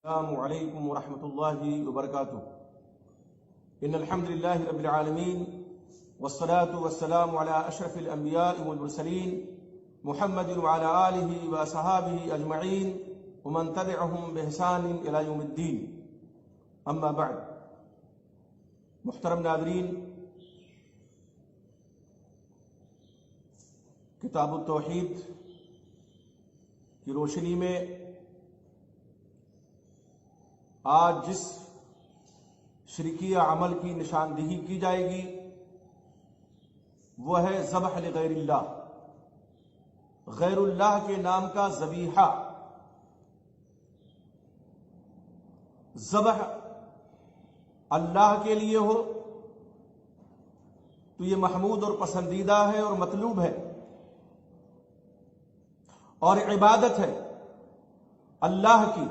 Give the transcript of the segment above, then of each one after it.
السلام علیکم ورحمۃ اللہ وبرکاتہ ان الحمد للہ رب العالمین والصلاة والسلام علی اشرف الانبیاء والمرسلین محمد وعلی آلہ وصحابہ اجمعین ومن تبعهم بإحسان الی یوم الدین، اما بعد۔ محترم ناظرین، کتاب التوحید کی روشنی میں آج جس شرکیہ عمل کی نشاندہی کی جائے گی وہ ہے ذبح لغیر اللہ، غیر اللہ کے نام کا ذبیحہ۔ ذبح اللہ کے لیے ہو تو یہ محمود اور پسندیدہ ہے اور مطلوب ہے اور عبادت ہے اللہ کی،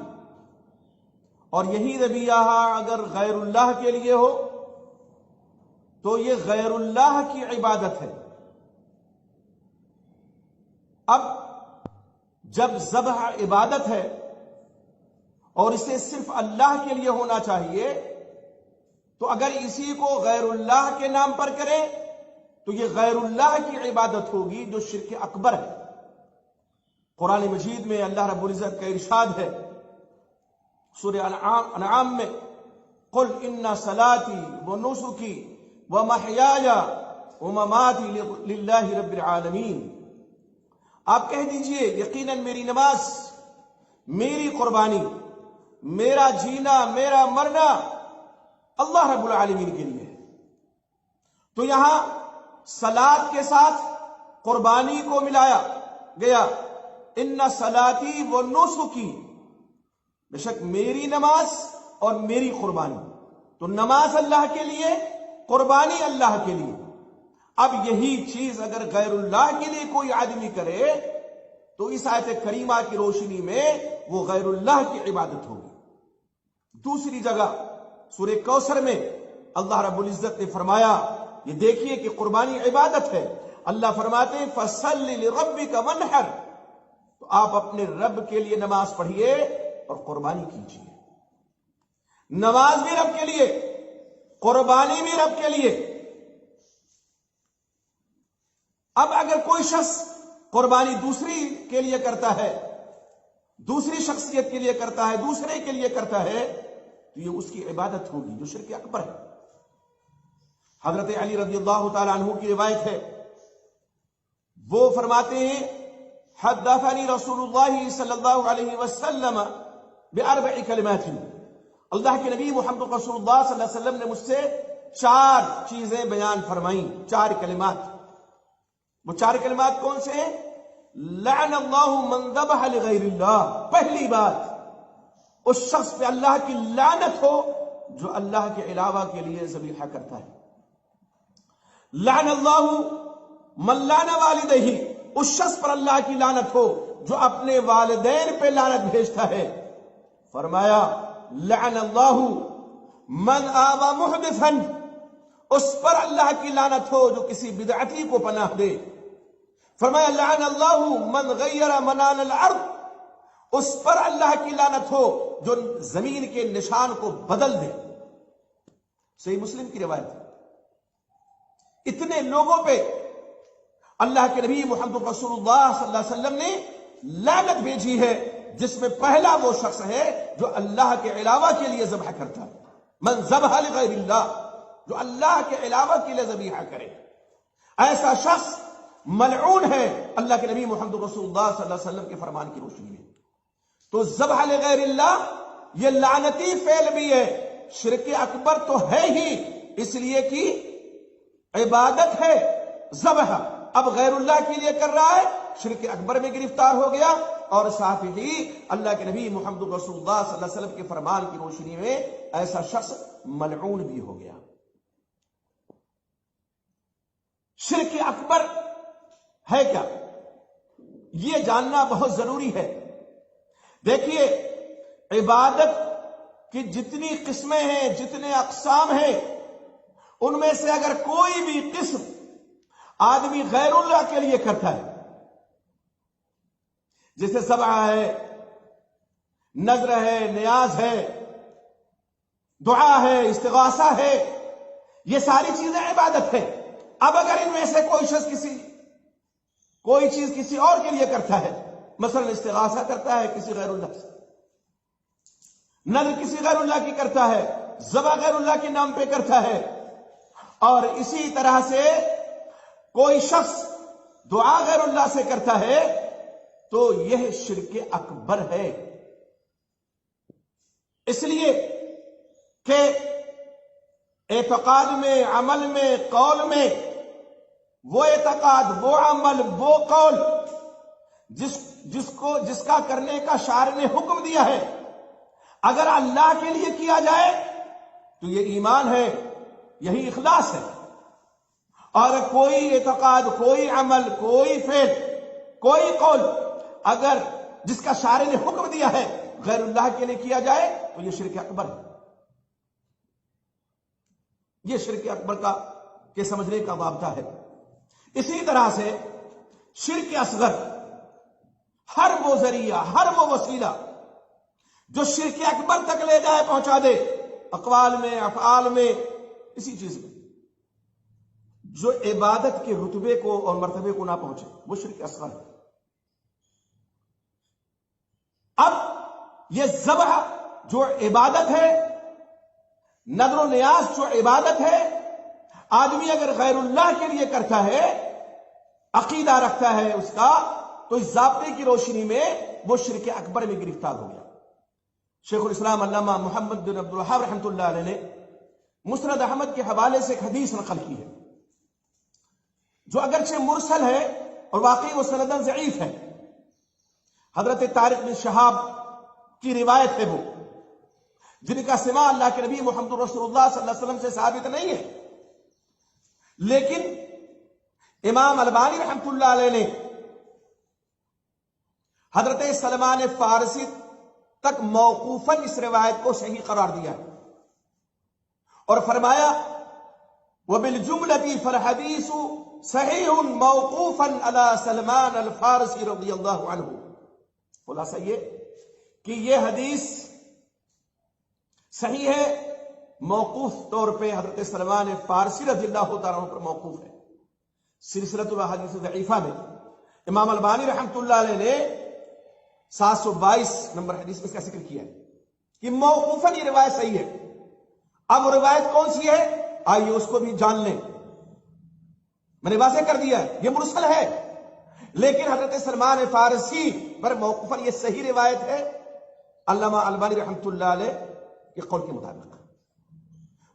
اور یہی ذبیحہ اگر غیر اللہ کے لیے ہو تو یہ غیر اللہ کی عبادت ہے۔ اب جب ذبح عبادت ہے اور اسے صرف اللہ کے لیے ہونا چاہیے، تو اگر اسی کو غیر اللہ کے نام پر کرے تو یہ غیر اللہ کی عبادت ہوگی جو شرک اکبر ہے۔ قرآن مجید میں اللہ رب العزت کا ارشاد ہے سورہ انعام میں، قل ان صلاتی ونسکی ومحیای ومماتی للہ رب العالمین۔ آپ کہہ دیجئے یقیناً میری نماز، میری قربانی، میرا جینا، میرا مرنا اللہ رب العالمین کے لیے ہے۔ تو یہاں صلاۃ کے ساتھ قربانی کو ملایا گیا، ان صلاتی ونسکی، بے شک میری نماز اور میری قربانی۔ تو نماز اللہ کے لیے، قربانی اللہ کے لیے۔ اب یہی چیز اگر غیر اللہ کے لیے کوئی آدمی کرے تو اس آیت کریمہ کی روشنی میں وہ غیر اللہ کی عبادت ہوگی۔ دوسری جگہ سورہ کوثر میں اللہ رب العزت نے فرمایا، یہ دیکھیے کہ قربانی عبادت ہے۔ اللہ فرماتے ہیں فَصَلِّ لِرَبِّكَ وَانْحَرْ، تو آپ اپنے رب کے لیے نماز پڑھیے اور قربانی کیجیے۔ نماز بھی رب کے لیے، قربانی بھی رب کے لیے۔ اب اگر کوئی شخص قربانی دوسری کے لیے کرتا ہے، دوسری شخصیت کے لیے کرتا ہے، دوسرے کے لیے کرتا ہے، تو یہ اس کی عبادت ہوگی جو شرک اکبر ہے۔ حضرت علی رضی اللہ تعالی عنہ کی روایت ہے، وہ فرماتے ہیں حدثنی رسول اللہ صلی اللہ علیہ وسلم باربع کلمات، اللہ کے نبی محمد رسول اللہ صلی اللہ علیہ وسلم نے مجھ سے 4 چیزیں بیان فرمائیں، 4 کلمات۔ وہ 4 کلمات کون سے ہیں؟ لعن اللہ من ذبح لغیر اللہ، پہلی بات اس شخص پہ اللہ کی لعنت ہو جو اللہ کے علاوہ کے لیے ذبیحہ کرتا ہے۔ لعن اللہ من لعن والدہ، اس شخص پر اللہ کی لعنت ہو جو اپنے والدین پہ لعنت بھیجتا ہے۔ فرمایا لعن اللہ من آوى محدثا، اس پر اللہ کی لعنت ہو جو کسی بدعتی کو پناہ دے۔ فرمایا لعن اللہ من غیر منان الارض، اس پر اللہ کی لعنت ہو جو زمین کے نشان کو بدل دے۔ صحیح مسلم کی روایت۔ اتنے لوگوں پہ اللہ کے نبی محمد رسول اللہ صلی اللہ علیہ وسلم نے لعنت بھیجی ہے، جس میں پہلا وہ شخص ہے جو اللہ کے علاوہ کے لیے ذبح کرتا ہے۔ من ذبح لغیر اللہ، جو اللہ کے علاوہ کے لیے ذبیحہ کرے، ایسا شخص ملعون ہے اللہ کے نبی محمد رسول اللہ صلی اللہ علیہ وسلم کے فرمان کی روشنی میں۔ تو ذبح لغیر اللہ یہ لعنتی فعل بھی ہے، شرک اکبر تو ہے ہی، اس لیے کہ عبادت ہے ذبح، اب غیر اللہ کے لیے کر رہا ہے، شرک اکبر میں گرفتار ہو گیا، اور ساتھ ہی اللہ کے نبی محمد رسول اللہ صلی اللہ علیہ وسلم کے فرمان کی روشنی میں ایسا شخص ملعون بھی ہو گیا۔ شرک اکبر ہے کیا، یہ جاننا بہت ضروری ہے۔ دیکھیے عبادت کی جتنی قسمیں ہیں، جتنے اقسام ہیں، ان میں سے اگر کوئی بھی قسم آدمی غیر اللہ کے لیے کرتا ہے، جیسے ذبح ہے، نظر ہے، نیاز ہے، دعا ہے، استغاثہ ہے، یہ ساری چیزیں عبادت ہے۔ اب اگر ان میں سے کوئی شخص کوئی چیز کسی اور کے لیے کرتا ہے، مثلا استغاثہ کرتا ہے کسی غیر اللہ سے، نظر کسی غیر اللہ کی کرتا ہے، ذبح غیر اللہ کے نام پہ کرتا ہے، اور اسی طرح سے کوئی شخص دعا غیر اللہ سے کرتا ہے، تو یہ شرک اکبر ہے۔ اس لیے کہ اعتقاد میں، عمل میں، قول میں، وہ اعتقاد، وہ عمل، وہ قول جس کا کرنے کا شارع نے حکم دیا ہے، اگر اللہ کے لیے کیا جائے تو یہ ایمان ہے، یہی اخلاص ہے۔ اور کوئی اعتقاد، کوئی عمل، کوئی فعل، کوئی قول اگر جس کا شارع نے حکم دیا ہے غیر اللہ کے لیے کیا جائے تو یہ شرک اکبر ہے۔ یہ شرک اکبر کے سمجھنے کا ضابطہ ہے۔ اسی طرح سے شرک اصغر، ہر وہ ذریعہ، ہر وہ وسیلہ جو شرک اکبر تک لے جائے، پہنچا دے، اقوال میں، افعال میں، اسی چیز میں جو عبادت کے رتبے کو اور مرتبے کو نہ پہنچے، وہ شرک اصغر ہے۔ اب یہ ذبح جو عبادت ہے، نذر و نیاز جو عبادت ہے، آدمی اگر غیر اللہ کے لیے کرتا ہے، عقیدہ رکھتا ہے اس کا، تو اس ضابطے کی روشنی میں وہ شرک اکبر میں گرفتار ہو گیا۔ شیخ الاسلام علامہ محمد بن عبد الوہاب رحمۃ اللہ علیہ نے مسند احمد کے حوالے سے ایک حدیث نقل کی ہے، جو اگرچہ مرسل ہے اور واقعی وہ سنداً ضعیف ہے۔ حضرت طارق بن شہاب کی روایت ہے، وہ جن کا سماع اللہ کے نبی محمد رسول اللہ صلی اللہ علیہ وسلم سے ثابت نہیں ہے، لیکن امام البانی رحمۃ اللہ علیہ نے حضرت سلمان فارسی تک موقوفاً اس روایت کو صحیح قرار دیا ہے، اور فرمایا وَبِالْجُمْلَةِ فَالْحَدِيثُ صَحِيحٌ مَوْقُوفًا عَلَى سلمان الفارسی رضی اللہ عنہ۔ خلاصہ یہ کہ یہ حدیث صحیح ہے، موقوف طور پہ حضرت سلمان فارسی رضی اللہ تعالیٰ عنہ پر موقوف ہے۔ سلسلۃ الاحادیث ضعیفہ میں امام البانی رحمۃ اللہ علیہ نے 722 نمبر حدیث میں اس کا ذکر کیا ہے کہ موقوفاً یہ روایت صحیح ہے۔ اب وہ روایت کون سی ہے، آئیے اس کو بھی جان لیں۔ میں نے واضح کر دیا ہے یہ مرسل ہے، لیکن حضرت سلمان فارسی پر موقوفاً یہ صحیح روایت ہے علامہ البانی رحمۃ اللہ علیہ کے قول کے مطابق۔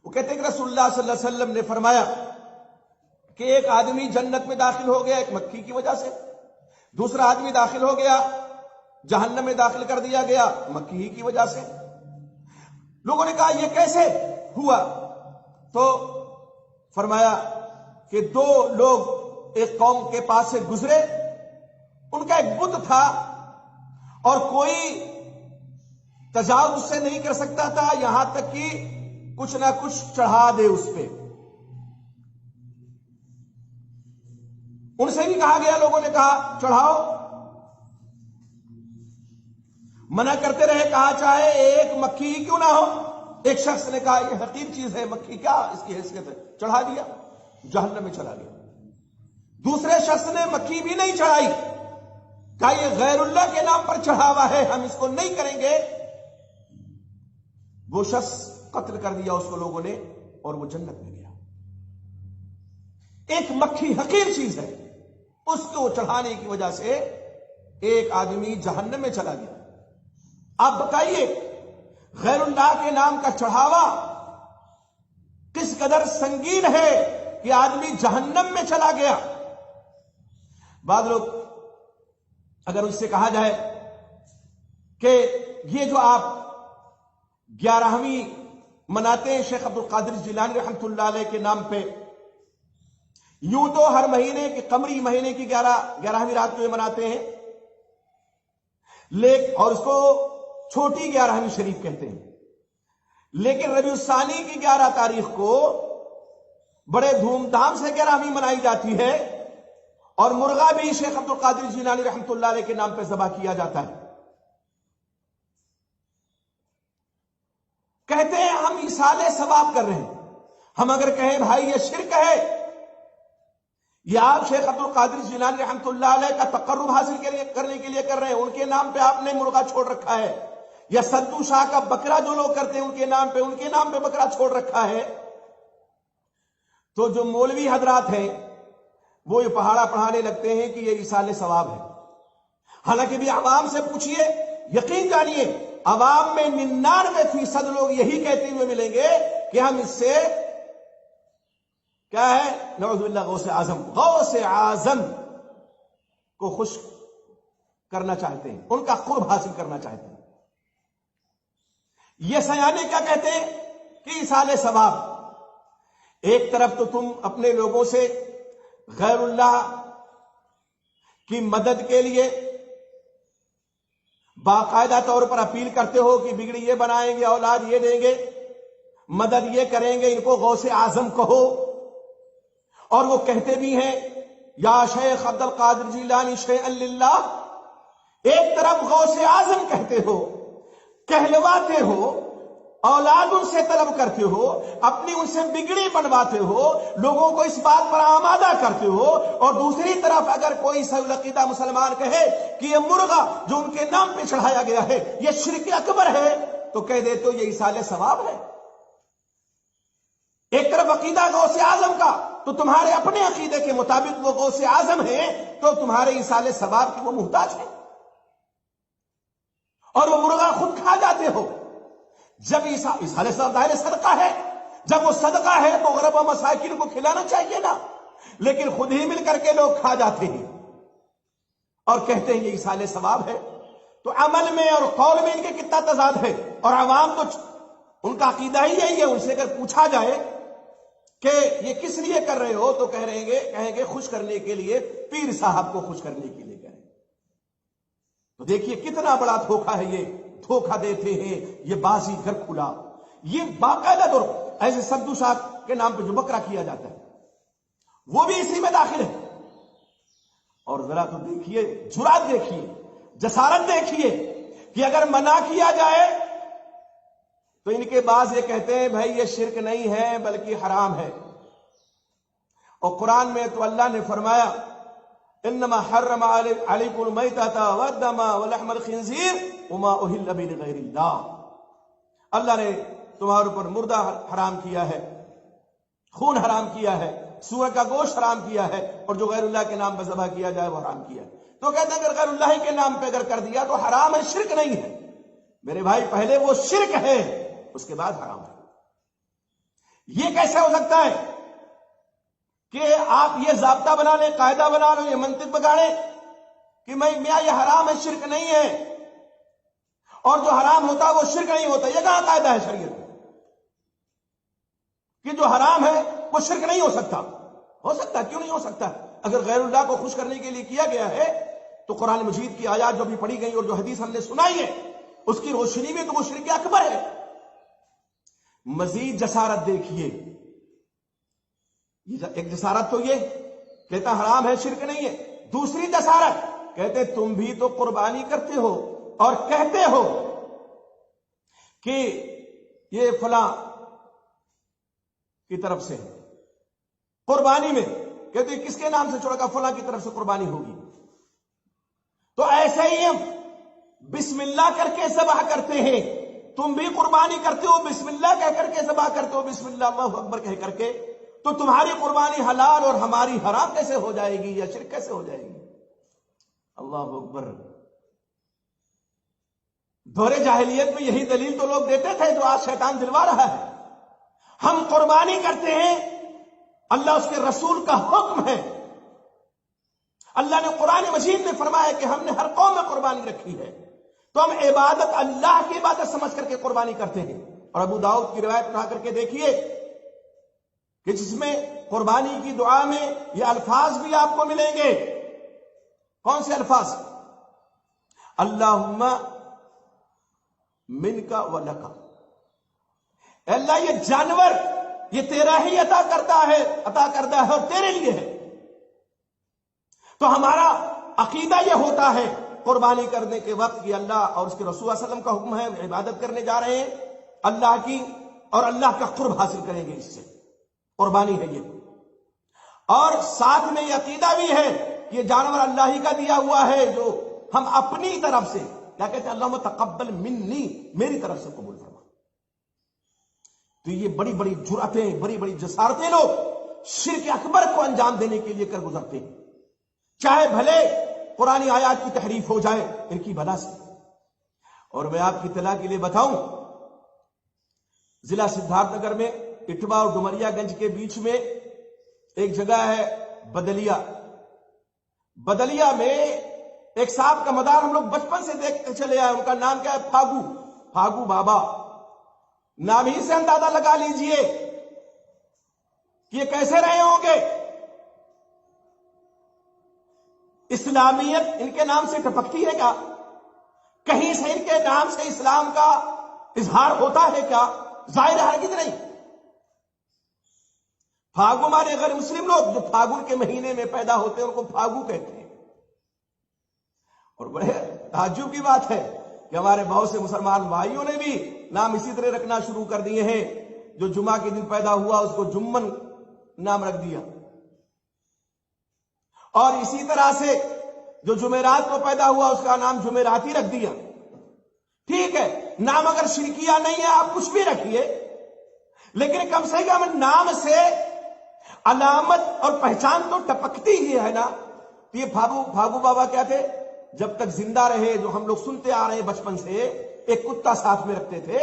وہ کہتے ہیں کہ رسول اللہ صلی اللہ علیہ وسلم نے فرمایا کہ ایک آدمی جنت میں داخل ہو گیا ایک مکھی کی وجہ سے، دوسرا آدمی داخل ہو گیا جہنم میں داخل کر دیا گیا مکھی کی وجہ سے۔ لوگوں نے کہا یہ کیسے ہوا؟ تو فرمایا کہ دو لوگ ایک قوم کے پاس سے گزرے، ان کا ایک بت تھا اور کوئی تجاوز سے نہیں کر سکتا تھا، یہاں تک کہ کچھ نہ کچھ چڑھا دے اس پہ۔ ان سے بھی کہا گیا، لوگوں نے کہا چڑھاؤ، منع کرتے رہے، کہا چاہے ایک مکھی ہی کیوں نہ ہو۔ ایک شخص نے کہا یہ حقیر چیز ہے، مکھی کیا اس کی حیثیت ہے، چڑھا دیا، جہنم میں چلا گیا۔ دوسرے شخص نے مکھی بھی نہیں چڑھائی، کہا یہ غیر اللہ کے نام پر چڑھا ہوا ہے، ہم اس کو نہیں کریں گے۔ وہ شخص قتل کر دیا اس کو لوگوں نے، اور وہ جنت میں گیا۔ ایک مکھی حقیر چیز ہے، اس کو چڑھانے کی وجہ سے ایک آدمی جہنم میں چلا گیا۔ آپ بتائیے غیر اللہ کے نام کا چڑھاوا کس قدر سنگین ہے کہ آدمی جہنم میں چلا گیا۔ بعض لوگ اگر اس سے کہا جائے کہ یہ جو آپ 11ویں مناتے ہیں شیخ عبد القادر جیلانی رحمۃ اللہ علیہ کے نام پہ، یوں تو ہر مہینے کے قمری مہینے کی 11ویں رات کو مناتے ہیں، اور اس کو چھوٹی 11ویں شریف کہتے ہیں، لیکن ربیع الثانی کی 11 تاریخ کو بڑے دھوم دھام سے 11ویں منائی جاتی ہے، اور مرغا بھی شیخ عبد القادر جیلانی رحمۃ اللہ علیہ کے نام پہ ذبح کیا جاتا ہے۔ کہتے ہیں ہم ایصال ثواب کر رہے ہیں. ہم اگر کہیں بھائی یہ شرک ہے، یہ آپ شیخ عبد القادر جیلانی رحمۃ اللہ علیہ کا تقرب حاصل کرنے کے لیے کر رہے ہیں، ان کے نام پہ آپ نے مرغا چھوڑ رکھا ہے، یا سدو شاہ کا بکرا جو لوگ کرتے ہیں ان کے نام پہ بکرا چھوڑ رکھا ہے، تو جو مولوی حضرات ہیں وہ یہ پہاڑا پڑھانے لگتے ہیں کہ یہ ایصال ثواب ہے. حالانکہ بھی عوام سے پوچھئے، یقین جانیے عوام میں 99% لوگ یہی کہتے ہوئے ملیں گے کہ ہم اس سے کیا ہے، نعوذ باللہ، غوث اعظم کو خوش کرنا چاہتے ہیں، ان کا قرب حاصل کرنا چاہتے ہیں. یہ سیانے کیا کہتے ہیں کہ ایصال ثواب. ایک طرف تو تم اپنے لوگوں سے غیر اللہ کی مدد کے لیے باقاعدہ طور پر اپیل کرتے ہو کہ بگڑی یہ بنائیں گے، اولاد یہ دیں گے، مدد یہ کریں گے، ان کو غوث اعظم کہو. اور وہ کہتے بھی ہیں یا شیخ عبد القادر جیلانی شیئا للہ. ایک طرف غوث اعظم کہتے ہو، کہلواتے ہو، اولاد ان سے طلب کرتے ہو، اپنی ان سے بگڑی بنواتے ہو، لوگوں کو اس بات پر آمادہ کرتے ہو، اور دوسری طرف اگر کوئی صحیح العقیدہ مسلمان کہے کہ یہ مرغا جو ان کے نام پہ چڑھایا گیا ہے یہ شرک اکبر ہے، تو کہہ دیتے ہو یہ ایصال ثواب ہے. ایک طرف عقیدہ غوث اعظم کا، تو تمہارے اپنے عقیدے کے مطابق وہ غوث اعظم ہیں، تو تمہارے ایصال ثواب کی وہ محتاج ہے، اور وہ مرغا خود کھا جاتے ہو. جب ایصال ثواب ظاہر صدقہ ہے، جب وہ صدقہ ہے تو غربا مساکین کو کھلانا چاہیے نا، لیکن خود ہی مل کر کے لوگ کھا جاتے ہیں اور کہتے ہیں یہ ایصال ثواب ہے. تو عمل میں اور قول میں ان کے کتنا تضاد ہے. اور عوام تو ان کا عقیدہ ہی یہی ہے. ان سے اگر پوچھا جائے کہ یہ کس لیے کر رہے ہو تو کہیں گے خوش کرنے کے لیے، پیر صاحب کو خوش کرنے کے لیے کریں. تو دیکھیے کتنا بڑا دھوکہ ہے، یہ دھوکہ دیتے ہیں، یہ بازی گھر کھلا. یہ باقاعدہ طور ایسے سدو شاہ کے نام پہ جو بکرا کیا جاتا ہے وہ بھی اسی میں داخل ہے. اور ذرا تو دیکھیے، جرات دیکھیے، جسارت دیکھیے کہ اگر منع کیا جائے تو ان کے بعض یہ کہتے ہیں بھائی یہ شرک نہیں ہے بلکہ حرام ہے. اور قرآن میں تو اللہ نے فرمایا انما حرم علیکم المیتۃ والدم ولحم الخنزیر وما اہل به لغیر اللہ. اللہ نے تمہارے اوپر مردہ حرام کیا ہے، خون حرام کیا ہے، سور کا گوشت حرام کیا ہے، اور جو غیر اللہ کے نام پر ذبح کیا جائے وہ حرام کیا ہے. تو کہتے ہیں اگر غیر اللہ کے نام پہ اگر کر دیا تو حرام ہے، شرک نہیں ہے. میرے بھائی پہلے وہ شرک ہے، اس کے بعد حرام ہے. یہ کیسے ہو سکتا ہے کہ آپ یہ ضابطہ بنا لیں، قاعدہ بنا لیں، یہ منطق بگاڑیں کہ میاں یہ حرام ہے، شرک نہیں ہے، اور جو حرام ہوتا وہ شرک نہیں ہوتا. یہ کہاں قاعدہ ہے شریعت میں کہ جو حرام ہے وہ شرک نہیں ہو سکتا؟ ہو سکتا، کیوں نہیں ہو سکتا؟ اگر غیر اللہ کو خوش کرنے کے لیے کیا گیا ہے تو قرآن مجید کی آیات جو بھی پڑھی گئی اور جو حدیث ہم نے سنائی ہے اس کی روشنی میں تو وہ شرک اکبر ہے. مزید جسارت دیکھیے، ایک جسارت تو یہ کہتا حرام ہے، شرک نہیں ہے. دوسری جسارت کہتے تم بھی تو قربانی کرتے ہو اور کہتے ہو کہ یہ فلاں کی طرف سے قربانی میں کہتے کس کے نام سے چھوڑا گا، فلاں کی طرف سے قربانی ہوگی. تو ایسے ہی ہم بسم اللہ کر کے ذبح کرتے ہیں، تم بھی قربانی کرتے ہو بسم اللہ کہہ کر کے ذبح کرتے ہو، بسم اللہ اللہ اکبر کہہ کر کے. تو تمہاری قربانی حلال اور ہماری حرام کیسے ہو جائے گی، یا شرک کیسے ہو جائے گی؟ اللہ اکبر. دور جاہلیت میں یہی دلیل تو لوگ دیتے تھے جو آج شیطان دلوا رہا ہے. ہم قربانی کرتے ہیں، اللہ اس کے رسول کا حکم ہے. اللہ نے قرآن مجید میں فرمایا کہ ہم نے ہر قوم میں قربانی رکھی ہے، تو ہم عبادت اللہ کی عبادت سمجھ کر کے قربانی کرتے ہیں. اور ابو داؤد کی روایت اٹھا کر کے دیکھیے کہ جس میں قربانی کی دعا میں یہ الفاظ بھی آپ کو ملیں گے. کون سے الفاظ؟ اللہم منکا ولکا. اللہ یہ جانور یہ تیرا ہی عطا کردہ ہے اور تیرے لیے ہے. تو ہمارا عقیدہ یہ ہوتا ہے قربانی کرنے کے وقت کہ اللہ اور اس کے رسول صلی اللہ علیہ وسلم کا حکم ہے، عبادت کرنے جا رہے ہیں اللہ کی اور اللہ کا قرب حاصل کریں گے، اس سے قربانی ہے یہ۔ اور ساتھ میں یہ عقیدہ بھی ہے کہ یہ جانور اللہ ہی کا دیا ہوا ہے، جو ہم اپنی طرف سے کیا کہتے ہیں، اللہم تقبل منی، میری طرف سے قبول فرما۔ تو یہ بڑی بڑی جرأتیں، بڑی بڑی جسارتیں لوگ شرک اکبر کو انجام دینے کے لیے کر گزرتے ہیں، چاہے بھلے قرآن آیات کی تحریف ہو جائے ان کی بلا سے۔ اور میں آپ کی اطلاع کے لیے بتاؤں، ضلع سدھارتھ نگر میں اٹوا اور ڈمریا گنج کے بیچ میں ایک جگہ ہے بدلیا۔ بدلیا میں ایک صاحب کا مدار ہم لوگ بچپن سے دیکھتے چلے آئے، ان کا نام کیا ہے، پھاگو بابا۔ نام ہی سے اندازہ لگا لیجئے کہ یہ کیسے رہے ہوں گے۔ اسلامیت ان کے نام سے ٹپکتی ہے کیا؟ کہیں سے ان کے نام سے اسلام کا اظہار ہوتا ہے کیا؟ ظاہر ہرگز نہیں۔ پھاگو مانے غیر مسلم لوگ جو پھاگن کے مہینے میں پیدا ہوتے ہیں ان کو پھاگو کہتے ہیں۔ اور بڑے تعجب کی بات ہے کہ ہمارے بہت سے مسلمان بھائیوں نے بھی نام اسی طرح رکھنا شروع کر دیے ہیں، جو جمعہ کے دن پیدا ہوا اس کو جمن نام رکھ دیا، اور اسی طرح سے جو جمعرات کو پیدا ہوا اس کا نام جمعراتی رکھ دیا۔ ٹھیک ہے، نام اگر شرکیہ نہیں ہے آپ کچھ بھی رکھیے، لیکن کم سے کم نام سے علامت اور پہچان تو ٹپکتی ہی ہے نا۔ تو یہ پھاگو بابا کیا تھے، جب تک زندہ رہے، جو ہم لوگ سنتے آ رہے ہیں بچپن سے، ایک کتا ساتھ میں رکھتے تھے،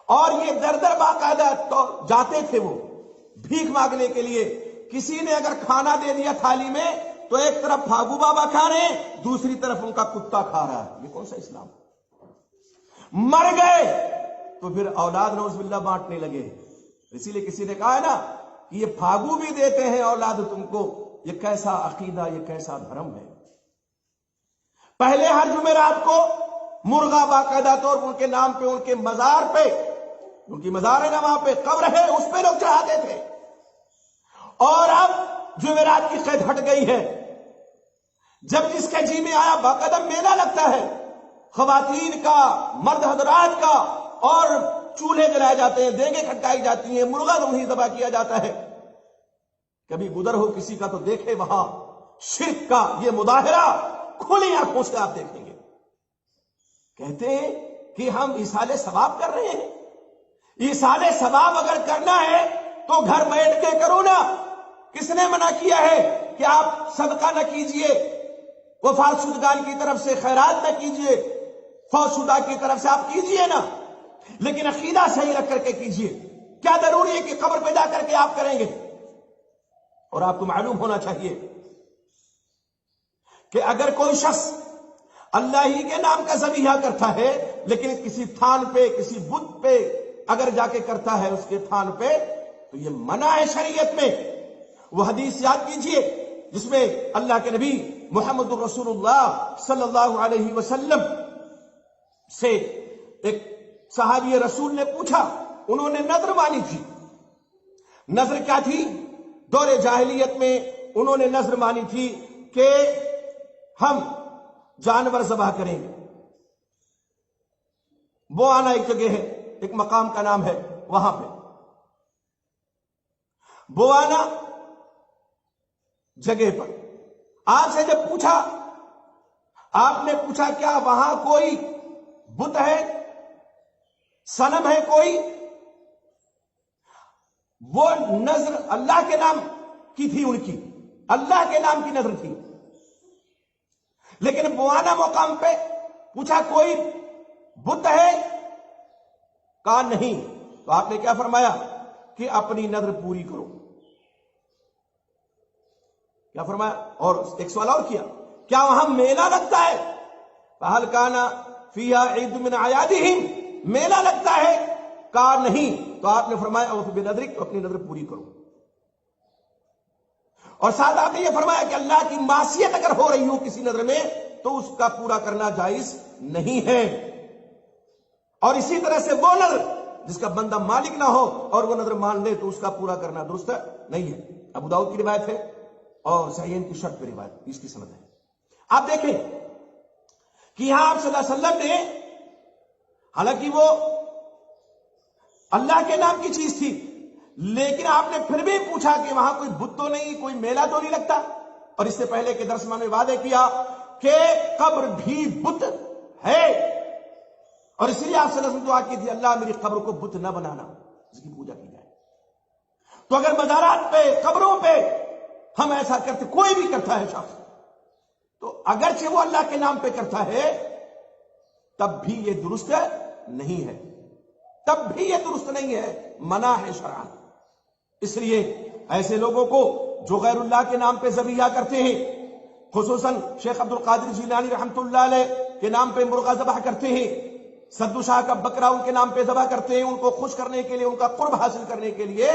اور یہ در در باقاعدہ تو جاتے تھے وہ بھیک مانگنے کے لیے۔ کسی نے اگر کھانا دے دیا تھالی میں تو ایک طرف پھاگو بابا کھا رہے ہیں، دوسری طرف ان کا کتا کھا رہا ہے۔ یہ کون سا اسلام؟ مر گئے تو پھر اولاد نعوذ باللہ بانٹنے لگے۔ اسی لیے کسی نے کہا ہے نا کہ یہ پھاگو بھی دیتے ہیں اولاد تم کو، یہ کیسا عقیدہ، یہ کیسا دھرم ہے۔ پہلے ہر جمعرات کو مرغا باقاعدہ طور پر ان کے نام پہ، ان کے مزار پہ، ان کی مزار ہے نا وہاں پہ، قبر ہے اس پہ لوگ چڑھاتے تھے۔ اور اب جمعرات کی قید ہٹ گئی ہے، جب جس کے جی میں آیا باقاعدہ میلہ لگتا ہے، خواتین کا، مرد حضرات کا، اور چولہے جلائے جاتے ہیں، دیگیں کھٹکائی جاتی ہیں، مرغا نہیں ذبح کیا جاتا ہے۔ کبھی گزر ہو کسی کا تو دیکھے وہاں شرک کا یہ مظاہرہ کھلی آنکھوں سے آپ دیکھیں گے۔ کہتے ہیں کہ ہم ایصال ثواب کر رہے ہیں۔ ایصال ثواب اگر کرنا ہے تو گھر بیٹھ کے کرو نا۔ کس نے منع کیا ہے کہ آپ صدقہ نہ کیجئے، وفات شدگان کی طرف سے خیرات نہ کیجئے، فوت شدہ کی طرف سے آپ کیجئے نا، لیکن عقیدہ صحیح رکھ کر کے کیجئے۔ کیا ضروری ہے کہ قبر پہ جا کر کے آپ کریں گے؟ اور آپ کو معلوم ہونا چاہیے کہ اگر کوئی شخص اللہ ہی کے نام کا ذبیحہ کرتا ہے، لیکن کسی تھان پہ، کسی بت پہ اگر جا کے کرتا ہے، اس کے تھان پہ، تو یہ منع ہے شریعت میں۔ وہ حدیث یاد کیجئے جس میں اللہ کے نبی محمد رسول اللہ صلی اللہ علیہ وسلم سے ایک صحابی رسول نے پوچھا، انہوں نے نذر مانی تھی۔ نذر کیا تھی؟ دور جاہلیت میں انہوں نے نذر مانی تھی کہ ہم جانور ذبح کریں گے۔ بوانا ایک جگہ ہے، ایک مقام کا نام ہے، وہاں پہ بوانا جگہ پر آپ سے جب پوچھا، آپ نے پوچھا کیا وہاں کوئی بت ہے، صنم ہے کوئی؟ وہ نذر اللہ کے نام کی تھی، ان کی اللہ کے نام کی نذر تھی، لیکن بوانا مقام پہ پوچھا کوئی بت ہے؟ کہا نہیں۔ تو آپ نے کیا فرمایا کہ اپنی نذر پوری کرو۔ کیا فرمایا؟ اور ایک سوال اور کیا، کیا وہاں میلہ لگتا ہے؟ فَهَلْ كَانَ فِيهَا عِيدٌ مِّنْ أَعْيَادِهِمْ، میلہ لگتا ہے؟ کہا نہیں۔ تو آپ نے فرمایا اوف بنذرک، تو اپنی نذر پوری کرو۔ اور ساتھ آپ نے یہ فرمایا کہ اللہ کی معصیت اگر ہو رہی ہو کسی نذر میں تو اس کا پورا کرنا جائز نہیں ہے۔ اور اسی طرح سے وہ نذر جس کا بندہ مالک نہ ہو اور وہ نذر مان لے تو اس کا پورا کرنا درست نہیں ہے۔ ابو داؤد کی روایت ہے اور صحیحین کی شرط پہ روایت، اس کی سند ہے۔ آپ دیکھیں کہ یہاں آپ صلی اللہ علیہ وسلم نے، حالانکہ وہ اللہ کے نام کی چیز تھی، لیکن آپ نے پھر بھی پوچھا کہ وہاں کوئی بت تو نہیں، کوئی میلہ تو نہیں لگتا؟ اور اس سے پہلے کے درس میں وعدہ کیا کہ قبر بھی بت ہے، اور اس لیے آپ صلی اللہ علیہ وسلم دعا کی تھی اللہ میری قبر کو بت نہ بنانا، اس کی پوجا کی جائے۔ تو اگر مزارات پہ قبروں پہ ہم ایسا کرتے، کوئی بھی کرتا ہے شخص، تو اگرچہ وہ اللہ کے نام پہ کرتا ہے تب بھی یہ درست نہیں ہے، تب بھی یہ درست نہیں ہے، منع ہے شرعاً۔ اس لیے ایسے لوگوں کو جو غیر اللہ کے نام پہ ذبیحہ کرتے ہیں، خصوصاً شیخ عبد القادر جیلانی رحمۃ اللہ علیہ کے نام پہ مرغا ذبح کرتے ہیں، سدو شاہ کا بکرا ان کے نام پہ ذبح کرتے ہیں، ان کو خوش کرنے کے لیے، ان کا قرب حاصل کرنے کے لیے،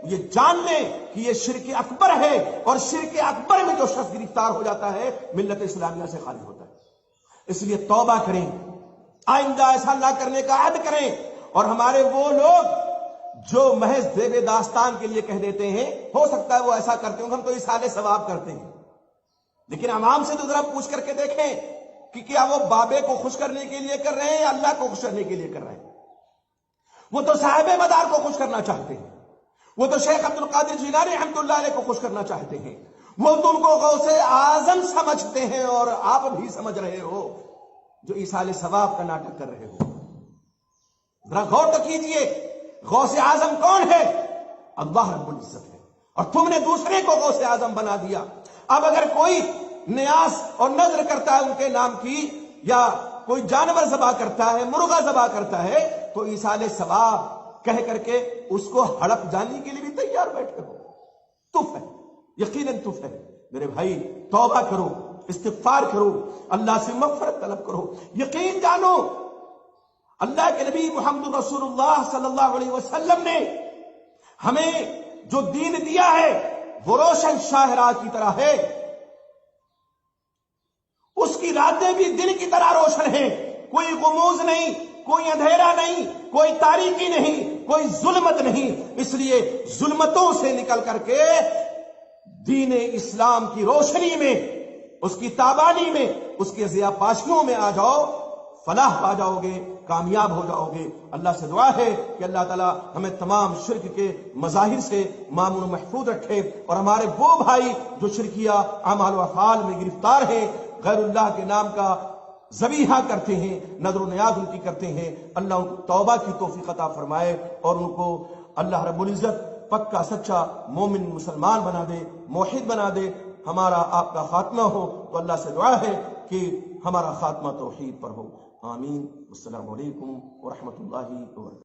یہ جان لیں کہ یہ شرک اکبر ہے، اور شرک اکبر میں جو شخص گرفتار ہو جاتا ہے ملت اسلامیہ سے خارج ہوتا ہے۔ اس لیے توبہ کریں، آئندہ ایسا نہ کرنے کا عہد کریں، اور ہمارے وہ لوگ جو محض زیب داستان کے لیے کہہ دیتے ہیں، ہو سکتا ہے وہ ایسا کرتے ہوں، ہم تو ایصال ثواب کرتے ہیں، لیکن عوام سے تو ذرا پوچھ کر کے دیکھیں کہ کیا وہ بابے کو خوش کرنے کے لیے کر رہے ہیں یا اللہ کو خوش کرنے کے لیے کر رہے ہیں؟ وہ تو صاحب مدار کو خوش کرنا چاہتے ہیں، وہ تو شیخ عبد القادر جیلانی رحمۃ اللہ علیہ کو خوش کرنا چاہتے ہیں، وہ تو ان کو غوث اعظم سمجھتے ہیں، اور آپ بھی سمجھ رہے ہو جو ایصال ثواب کا ناٹک کر رہے ہو۔ ذرا غور تو کیجئے، غوث اعظم کون ہے؟ اللہ رب العزت ہے، اور تم نے دوسرے کو غوث اعظم بنا دیا۔ اب اگر کوئی نیاز اور نظر کرتا ہے ان کے نام کی، یا کوئی جانور ذبح کرتا ہے، مرغا ذبح کرتا ہے، تو ایصال ثواب کہہ کر کے اس کو ہڑپ جانے کے لیے بھی تیار بیٹھے ہو۔ تف ہے، یقیناً تف ہے۔ میرے بھائی توبہ کرو، استغفار کرو، اللہ سے مغفرت طلب کرو، یقین جانو اللہ کے نبی محمد رسول اللہ صلی اللہ علیہ وسلم نے ہمیں جو دین دیا ہے وہ روشن شاہراہ کی طرح ہے، اس کی راتیں بھی دن کی طرح روشن ہیں، کوئی غموض نہیں، کوئی اندھیرا نہیں، کوئی تاریکی نہیں، کوئی ظلمت نہیں۔ اس لیے ظلمتوں سے نکل کر کے دین اسلام کی روشنی میں، اس کی تابانی میں، اس کے ضیاء پاشیوں میں آ جاؤ، فلاح پا جاؤ گے، کامیاب ہو جاؤ گے۔ اللہ سے دعا ہے کہ اللہ تعالیٰ ہمیں تمام شرک کے مظاہر سے مامون و محفوظ رکھے، اور ہمارے وہ بھائی جو شرکیہ اعمال و افعال میں گرفتار ہیں، غیر اللہ کے نام کا ذبیحہ کرتے ہیں، نذر و نیاز ان کی کرتے ہیں، اللہ ان کو توبہ کی توفیق عطا فرمائے، اور ان کو اللہ رب العزت پکا سچا مومن مسلمان بنا دے، موحد بنا دے۔ ہمارا آپ کا خاتمہ ہو تو اللہ سے دعا ہے کہ ہمارا خاتمہ توحید پر ہو۔ آمین۔ السلام علیکم ورحمۃ اللہ وبرکاتہ۔